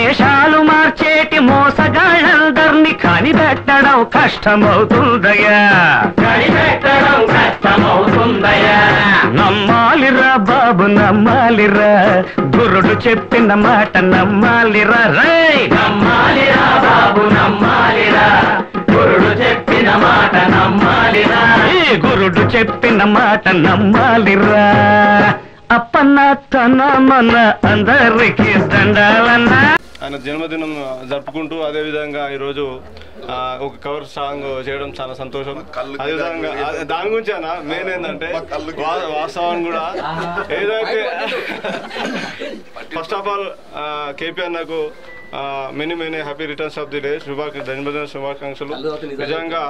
వేషాలు మార్చేటి మోసగాళ్ళందర్ని కనిపెట్టడం కష్టమవుతుందయ్యా, కనిపెట్టడం కష్టమవుతుందయ్యా. నమ్మాలిరా బాబు నమ్మాలిరా, గురుడు చెప్పిన మాట నమ్మాలిరా, రే నమ్మాలిరా బాబు నమ్మాలిరా, గురుడు చెప్పిన మాట నమ్మాలిరా, గురుడు చెప్పిన మాట నమ్మాలిరా. అప్పన్న తన మన అందరికి దండాలన్నా. ఆయన జన్మదినం జరుపుకుంటూ అదేవిధంగా ఈరోజు ఒక కవర్ సాంగ్ చేయడం చాలా సంతోషం. అదేవిధంగా దాని గురించి అన్న మెయిన్ ఏంటంటే వాస్తవం కూడా ఏదైతే ఫస్ట్ ఆఫ్ ఆల్ కేపీఆర్ నాకు many happy returns of the day, జన్మదిన శుభాకాంక్షలు. నిజంగా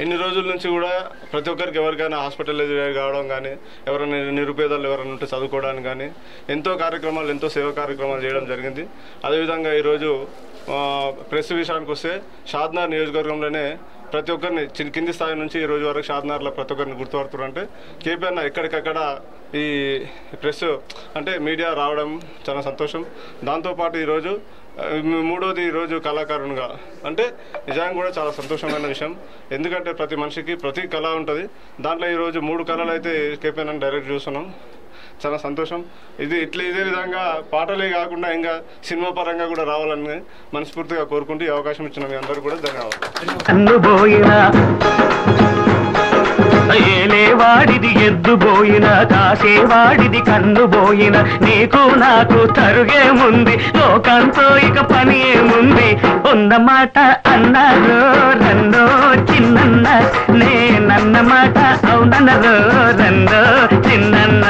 ఎన్ని రోజుల నుంచి కూడా ప్రతి ఒక్కరికి ఎవరికైనా హాస్పిటలైజ్ కావడం కానీ, ఎవరైనా నిరుపేదలు ఎవరైనా ఉంటే చదువుకోవడానికి కానీ ఎంతో కార్యక్రమాలు, ఎంతో సేవా కార్యక్రమాలు చేయడం జరిగింది. అదేవిధంగా ఈరోజు ప్రెస్ విషయానికి వస్తే షాద్నగర్ నియోజకవర్గంలోనే ప్రతి ఒక్కరిని కింది స్థాయి నుంచి ఈ రోజు వరకు షాద్నగర్లో ప్రతి ఒక్కరిని గుర్తుపడుతున్నారు. అంటే కేపీఆర్ ఎక్కడికక్కడ ఈ ప్రెస్ అంటే మీడియా రావడం చాలా సంతోషం. దాంతోపాటు ఈరోజు మూడోది ఈరోజు కళాకారునిగా అంటే నిజంగా కూడా చాలా సంతోషమైన విషయం. ఎందుకంటే ప్రతి మనిషికి ప్రతి కళ ఉంటుంది. దాంట్లో ఈరోజు 3 కళలు అయితే కేపీఆర్ డైరెక్ట్ చూస్తున్నాం, చాలా సంతోషం. ఇదే విధంగా పాటలే కాకుండా ఇంకా సినిమా పరంగా కూడా రావాలని మనస్ఫూర్తిగా కోరుకుంటూ ఈ అవకాశం ఇచ్చిన మీ అందరూ కూడా ధన్యవాదాలు. ఏలేవాడిది ఎద్దుబోయిన, కాసేవాడిది కన్నుబోయిన, నీకు నాకు తరుగేముంది, లోకంతో ఇక పని ఏముంది. ఉన్నమాట అన్నారు రన్నో చిన్నన్న, నేనన్నమాట అవునన్నారు రన్నో చిన్నన్న.